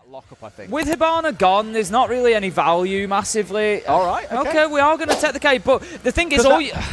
lockup, I think. With Hibana gone, there's not really any value massively. All right, okay, we are going to take the K, but the thing is,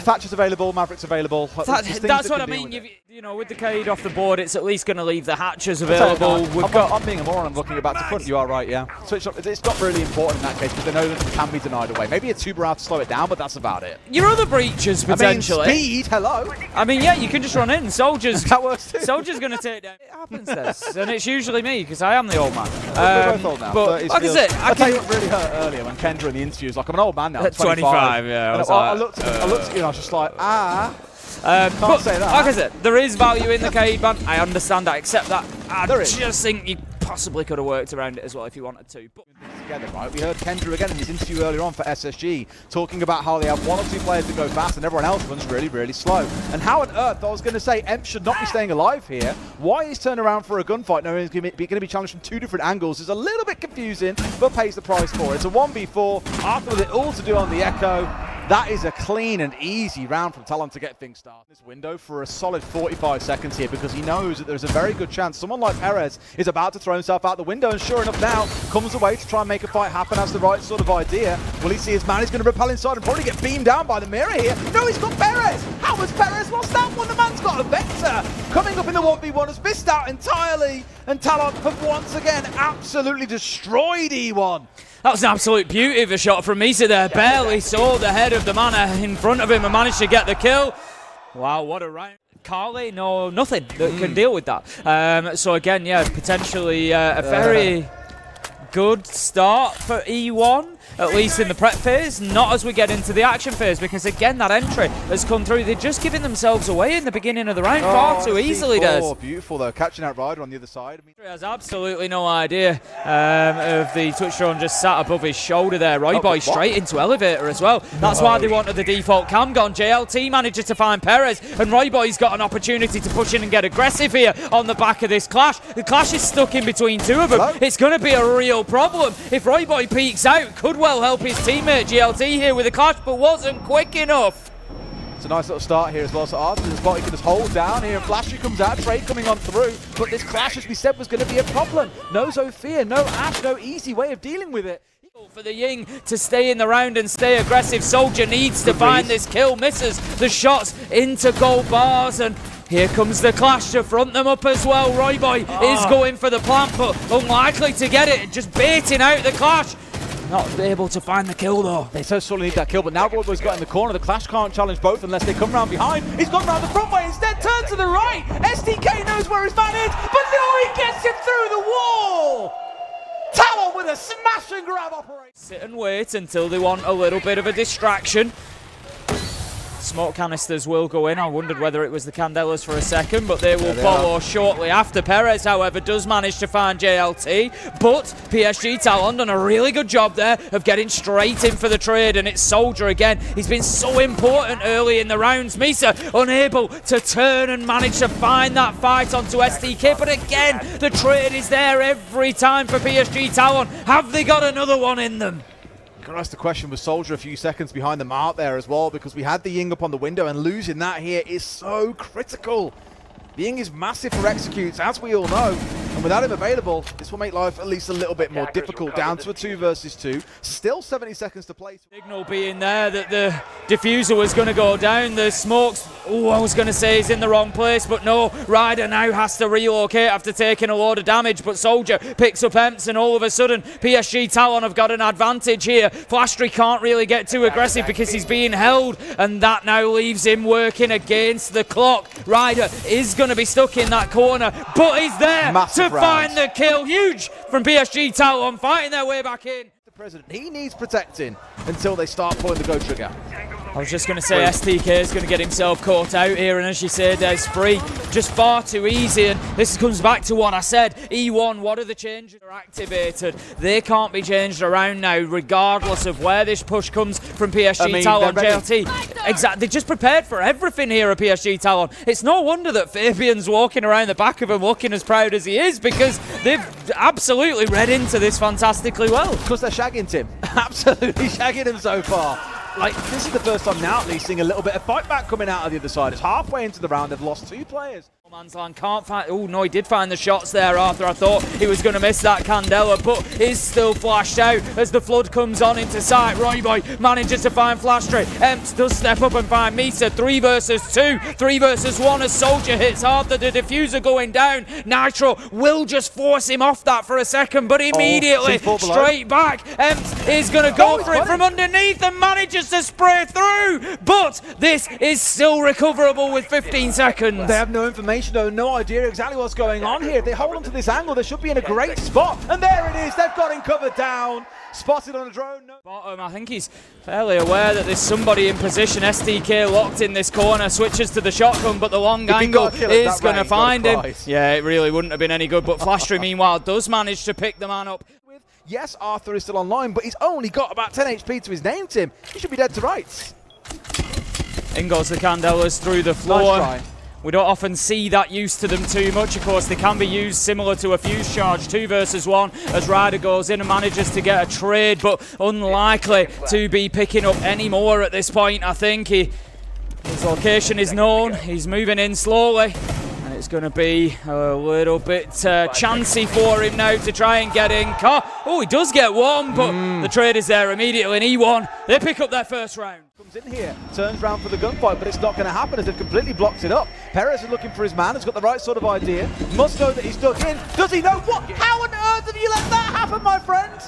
Thatcher's available, Maverick's available. That's what I mean. You know, with the Cade off the board, it's at least going to leave the Hatchers available. I'm being a moron. I'm looking back to front. You are right, yeah. Switch up. It's not really important in that case because they know that it can be denied away. Maybe a tuber out to slow it down, but that's about it. Your other breaches potentially. I mean, speed. Hello. I mean, yeah, you can just run in. Soldiers. That works too. Soldiers going to take down. It happens, Des, and it's usually me because I am the old man. We're both old now. But like I said, I tell you what really hurt earlier when Kendra in the interview was like, "I'm an old man now." At 25, yeah. I looked at you and I was just like, but say that. like I said, there is value in the Cade ban. I understand, I accept that. I just think you possibly could have worked around it as well if you wanted to. But together, right? We heard Kendra again in his interview earlier on for SSG talking about how they have one or two players that go fast and everyone else runs really, really slow. And how on earth, I was going to say, Emp should not be staying alive here. Why he's turned around for a gunfight knowing he's going to be challenged from two different angles is a little bit confusing, but pays the price for it. It's a 1v4, Arthur with it all to do on the Echo. That is a clean and easy round from Talon to get things started. This window for a solid 45 seconds here because he knows that there's a very good chance someone like Perez is about to throw himself out the window, and sure enough now comes away to try and make a fight happen, has the right sort of idea. Will he see his man? He's going to repel inside and probably get beamed down by the mirror here. No, he's got Perez! How has Perez lost that one? The man's got a vector! Coming up in the 1v1 has missed out entirely, and Talon have once again absolutely destroyed E1. That was an absolute beauty of a shot from Misa there. Barely saw the head of the man in front of him and managed to get the kill. Wow, what a round. Carly, no, nothing that can deal with that. So again, yeah, potentially a very good start for E1, at least in the prep phase, not as we get into the action phase, because again, that entry has come through. They're just giving themselves away in the beginning of the round far too easily, does. Oh, beautiful though, catching out Ryder on the other side. He has absolutely no idea of the touch drone just sat above his shoulder there. Royboy straight into elevator as well. That's why they wanted the default cam gone. JLT manages to find Perez, and Royboy's got an opportunity to push in and get aggressive here on the back of this clash. The clash is stuck in between two of them. Hello? It's going to be a real problem. If Royboy peeks out, could well help his teammate GLT here with the clash, but wasn't quick enough. It's a nice little start here as well. So Arthur in the spot, he can just hold down here, and Flashy comes out, Trade coming on through. But this clash, as we said, was going to be a problem. No Zofia, no Ash, no easy way of dealing with it. For the Ying to stay in the round and stay aggressive. Soldier needs to find this kill, misses the shots into gold bars, and here comes the clash to front them up as well. Royboy is going for the plant, but unlikely to get it, just baiting out the clash. Not able to find the kill though. They so sorely need that kill, but now Royboy's got in the corner. The Clash can't challenge both unless they come round behind. He's gone round the front way instead, turn to the right. SDK knows where his man is, but no, he gets him through the wall. Talon with a smash and grab operation. Sit and wait until they want a little bit of a distraction. Smoke canisters will go in. I wondered whether it was the Candelas for a second, but they will follow shortly after. Perez, however, does manage to find JLT, but PSG Talon done a really good job there of getting straight in for the trade, and it's Soldier again. He's been so important early in the rounds. Misa unable to turn and manage to find that fight onto SDK, but again, the trade is there every time for PSG Talon. Have they got another one in them? Gotta ask the question, was Soldier a few seconds behind the mark there as well, because we had the Ying up on the window, and losing that here is so critical. The Ying is massive for executes, as we all know, and without him available, this will make life at least a little bit more difficult, down to a 2 versus 2. Still 70 seconds to play. Signal being there that the diffuser was going to go down. The smokes, I was going to say is in the wrong place, but no, Ryder now has to relocate after taking a load of damage, but Soldier picks up Emps, and all of a sudden, PSG Talon have got an advantage here. Flashtree can't really get too aggressive because he's being held, and that now leaves him working against the clock. Ryder is going to be stuck in that corner, but he's there to find the kill. Huge from PSG Talon, fighting their way back in. The president, he needs protecting until they start pulling the go trigger. I was just going to say STK is going to get himself caught out here, and as you said, there's free, just far too easy, and this comes back to what I said. E1, what are the changes that are activated? They can't be changed around now, regardless of where this push comes from PSG Talon, JLT. Exactly, they just prepared for everything here at PSG Talon. It's no wonder that Fabian's walking around the back of him looking as proud as he is, because they've absolutely read into this fantastically well. Because they're shagging Tim. Absolutely shagging him so far. Like, this is the first time now at least seeing a little bit of fight back coming out of the other side. It's halfway into the round, they've lost 2 players. Man's land can't find. Oh no, he did find the shots there, Arthur. I thought he was going to miss that Candela, but is still flashed out as the flood comes on into sight. Royboy manages to find Flashtree. Emps does step up and find Misa. 3 versus 2, 3 versus 1 as Soldier hits Arthur. The diffuser going down. Nitro will just force him off that for a second, but immediately straight back. Emps is going to go for it from underneath and manages to spray through, but this is still recoverable with 15 seconds. They have no information though, no idea exactly what's going on here. If they hold on to this angle, they should be in a great spot. And there it is, they've got him covered down. Spotted on a drone. No. Bottom, I think he's fairly aware that there's somebody in position. STK locked in this corner, switches to the shotgun, but the long angle is going to find him. Yeah, it really wouldn't have been any good, but Flashtree meanwhile does manage to pick the man up. Yes, Arthur is still online, but he's only got about 10 HP to his name, Tim. He should be dead to rights. In goes the Candelas through the floor. Nice try. We don't often see that use to them too much. Of course, they can be used similar to a fuse charge, 2 versus 1, as Ryder goes in and manages to get a trade, but unlikely to be picking up any more at this point. I think his location is known. He's moving in slowly. And it's going to be a little bit chancy for him now to try and get in. Oh, he does get one, but the trade is there immediately, and E1, they pick up their first round. Comes in here, turns round for the gunfight, but it's not going to happen as they've completely blocked it up. Perez is looking for his man, has got the right sort of idea, must know that he's dug in. Does he know what? How on earth have you let that happen, my friend?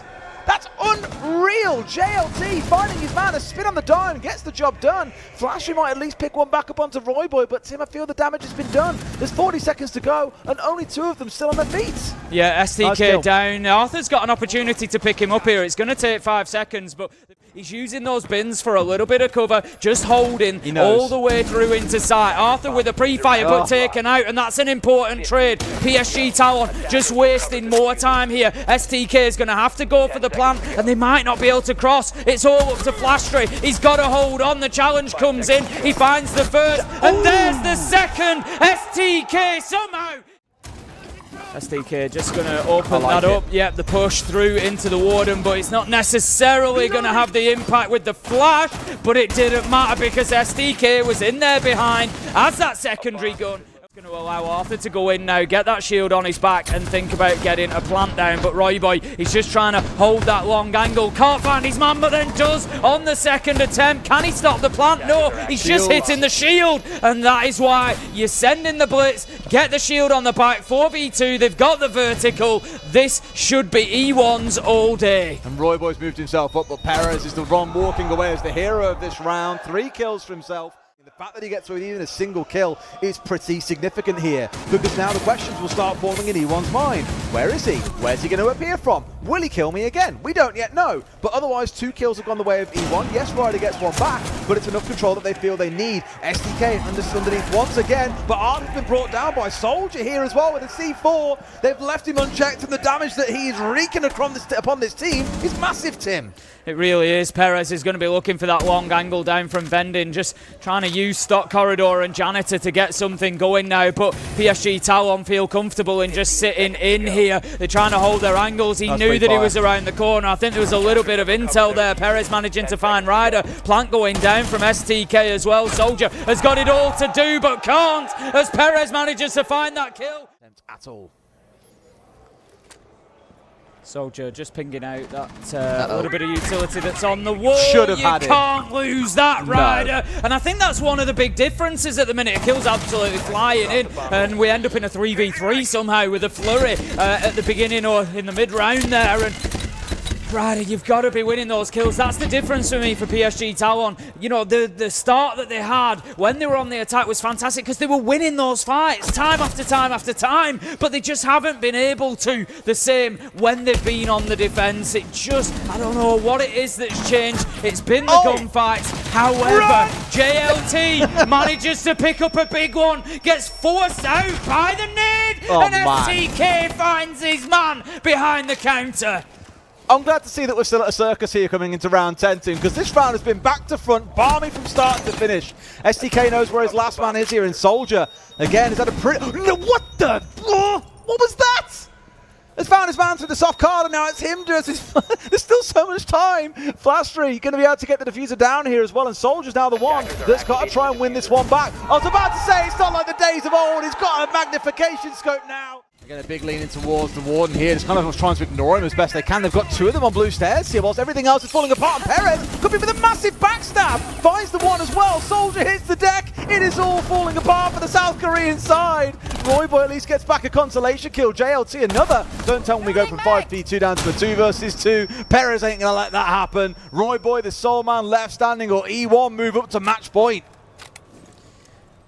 That's unreal. JLT finding his man, a spin on the dime, gets the job done. Flashy might at least pick one back up onto Royboy, but Tim, I feel the damage has been done. There's 40 seconds to go, and only 2 of them still on their feet. Yeah, STK down. Arthur's got an opportunity to pick him up here. It's going to take 5 seconds, but he's using those bins for a little bit of cover, just holding all the way through into sight. Arthur with a pre-fire, but taken out, and that's an important trade. PSG Talon just wasting more time here. STK is going to have to go for the plant, and they might not be able to cross. It's all up to Flashtree. He's got to hold on. The challenge comes in. He finds the first, and there's the second. STK somehow. STK just going to open that up. Yep, the push through into the Warden, but it's not necessarily going to have the impact with the flash, but it didn't matter because STK was in there behind as that secondary gun. Going to allow Arthur to go in now, get that shield on his back and think about getting a plant down, but Royboy, he's just trying to hold that long angle, can't find his man, but then does on the second attempt. Can he stop the plant? No, he's just hitting the shield, and that is why you send in the blitz, get the shield on the back. 4v2, they've got the vertical. This should be E1's all day. And Royboy's moved himself up, but Perez is the one walking away as the hero of this round. 3 kills for himself. The fact that he gets with even a single kill is pretty significant here, because now the questions will start forming in E1's mind. Where is he? Where's he going to appear from? Will he kill me again? We don't yet know. But otherwise, 2 kills have gone the way of E1. Yes, Ryder gets 1 back, but it's enough control that they feel they need. SDK underneath once again, but Arden's been brought down by Soldier here as well with a C4. They've left him unchecked, and the damage that he is wreaking upon this team is massive, Tim. It really is. Perez is going to be looking for that long angle down from Vending, just trying to use Stock Corridor and Janitor to get something going now, but PSG Talon feel comfortable in just sitting in here. They're trying to hold their angles. He knew that he was around the corner. I think there was a little bit of intel there. Perez managing to find Ryder. Plant going down from STK as well. Soldier has got it all to do, but can't, as Perez manages to find that kill. At all. Soldier just pinging out that little bit of utility that's on the wall. Should have had it. You can't lose that, Ryder. No. And I think that's one of the big differences at the minute. Kill's absolutely flying in, and we end up in a 3v3 somehow with a flurry at the beginning or in the mid-round there. And Ryder, you've got to be winning those kills. That's the difference for me for PSG Talon. You know, the start that they had when they were on the attack was fantastic because they were winning those fights time after time after time, but they just haven't been able to the same when they've been on the defense. It just, I don't know what it is that's changed. It's been the gunfights. However, JLT manages to pick up a big one, gets forced out by the nade, and FTK finds his man behind the counter. I'm glad to see that we're still at a circus here coming into round 10, Tim, because this round has been back to front, balmy from start to finish. STK knows where his last man is here in Soldier. Again, is that a pretty... No, what the... what was that? has found his man through the soft card, and now it's him doing this. There's still so much time. Flashtree going to be able to get the diffuser down here as well, and Soldier's now the one that's got to try and win this one back. I was about to say, it's not like the days of old. He's got a magnification scope now. Again, a big lean in towards the Warden here. Just kind of trying to ignore him as best they can. They've got two of them on blue stairs here, whilst everything else is falling apart. And Perez could be with a massive backstab. Finds the one as well. Soldier hits the deck. It is all falling apart for the South Korean side. Royboy at least gets back a consolation kill. JLT another. Don't tell me we go from 5v2 down to a 2 versus 2. Perez ain't going to let that happen. Royboy, the sole man left standing, or E1 move up to match point.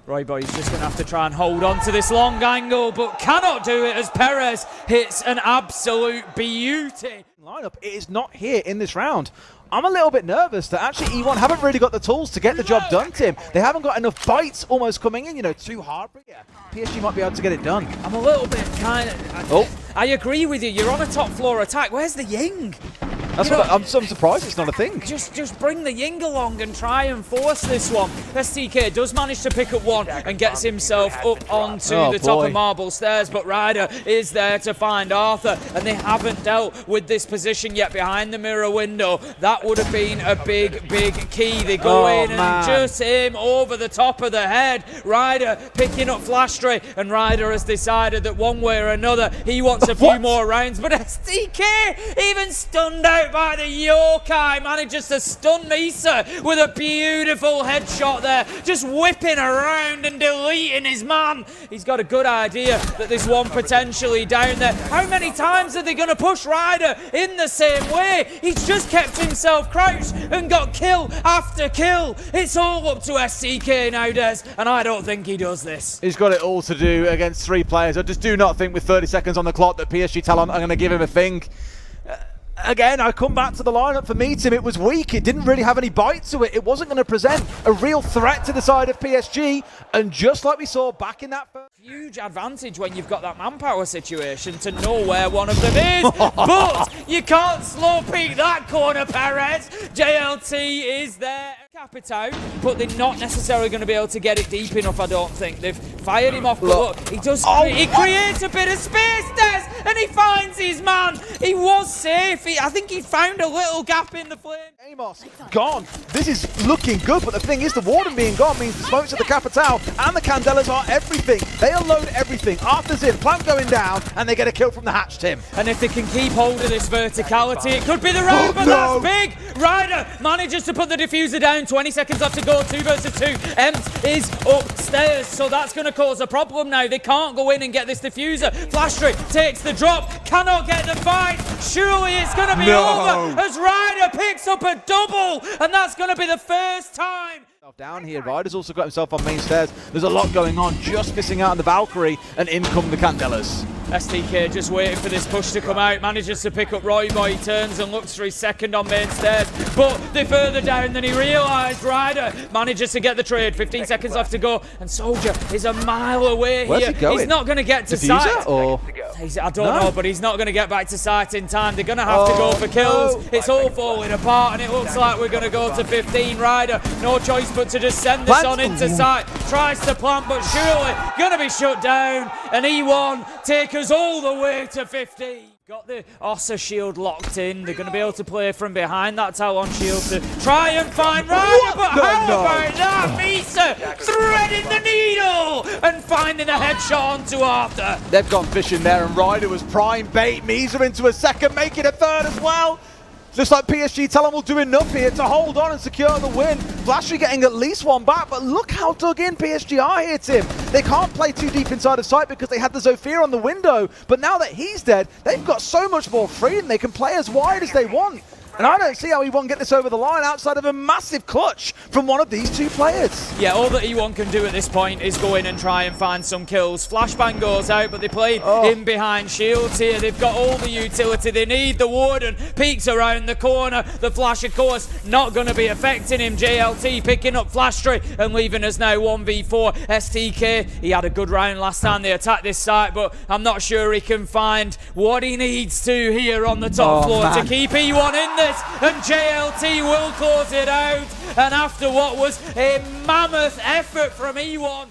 Royboy's just going to have to try and hold on to this long angle, but cannot do it as Perez hits an absolute beauty. Lineup is not here in this round. I'm a little bit nervous that actually E1 haven't really got the tools to get the job done, Tim. They haven't got enough bites almost coming in, you know, too hard. But yeah, PSG might be able to get it done. I'm a little bit kind of... I agree with you. You're on a top floor attack. Where's the Ying? That's what I'm surprised it's not a thing. Just bring the Ying along and try and force this one. STK does manage to pick up one and gets himself up onto the top of marble stairs, but Ryder is there to find Arthur, and they haven't dealt with this position yet behind the mirror window. That would have been a big, big key. They go in and just aim over the top of the head. Ryder picking up Flashtree, and Ryder has decided that one way or another he wants a few more rounds, but STK even stunned out by the Yokai manages to stun Misa with a beautiful headshot there, just whipping around and deleting his man. He's got a good idea that there's one potentially down there. How many times are they going to push Ryder in the same way? He's just kept himself crouched and got kill after kill. It's all up to SCK nowadays, and I don't think he does this. He's got it all to do against 3 players. I just do not think with 30 seconds on the clock that PSG Talon are going to give him a thing. Again, I come back to the lineup for me, Tim. It was weak. It didn't really have any bite to it. It wasn't going to present a real threat to the side of PSG. And just like we saw back in that first... Huge advantage when you've got that manpower situation to know where one of them is. But you can't slow peek that corner, Perez. JLT is there. Cap it out, but they're not necessarily going to be able to get it deep enough, I don't think. They've fired him off, but look, he does he creates a bit of space, Des, and he finds his man. He was safe. I think he found a little gap in the flame. Amos gone. This is looking good, but the thing is, the Warden being gone means the smokes of the Capitao and the Candelas are everything. They unload everything. Arthur's in, Plant going down, and they get a kill from the hatch, Tim. And if they can keep hold of this verticality, it could be the round, but that's big. Ryder manages to put the diffuser down. 20 seconds left to go, 2 versus 2. Empt is upstairs, so that's going to cause a problem now. They can't go in and get this diffuser. Flashtree takes the drop, cannot get the fight. Surely it's going to be over as Ryder picks up a double, and that's going to be the first time. Down here, Ryder's also got himself on main stairs. There's a lot going on, just missing out on the Valkyrie, and in come the Candelas. STK just waiting for this push to come out, manages to pick up Royboy, he turns and looks for his second on main stairs, but they're further down than he realised. Ryder manages to get the trade, 15 seconds left to go, and Soldier is a mile away here. Where's he going? He's not going to get to Diffuser, sight. or? I don't know, but he's not going to get back to sight in time. They're going to have to go for kills. It's all falling apart, and it looks like we're going to go to 15. Ryder, no choice but to just send this on into sight. Tries to plant, but surely going to be shut down. And E1 take us all the way to 15. Got the Ossa shield locked in. They're going to be able to play from behind that Talon shield to try and find Ryder. But how about that? Misa threading the needle and finding a headshot onto Arthur. They've gone fishing there, and Ryder was prime bait. Misa into a second, making a third as well. Looks like PSG Talon will do enough here to hold on and secure the win. Flashy getting at least one back, but look how dug in PSG are here, Tim. They can't play too deep inside of sight because they had the Zofia on the window, but now that he's dead, they've got so much more freedom. They can play as wide as they want. And I don't see how E1 get this over the line outside of a massive clutch from one of these two players. Yeah, all that E1 can do at this point is go in and try and find some kills. Flashbang goes out, but they play in behind shields here. They've got all the utility they need. The Warden peeks around the corner. The flash, of course, not going to be affecting him. JLT picking up Flashtree and leaving us now 1v4. STK, he had a good round last time they attacked this site, but I'm not sure he can find what he needs to here on the top floor to keep E1 in there. And JLT will close it out, and after what was a mammoth effort from E1,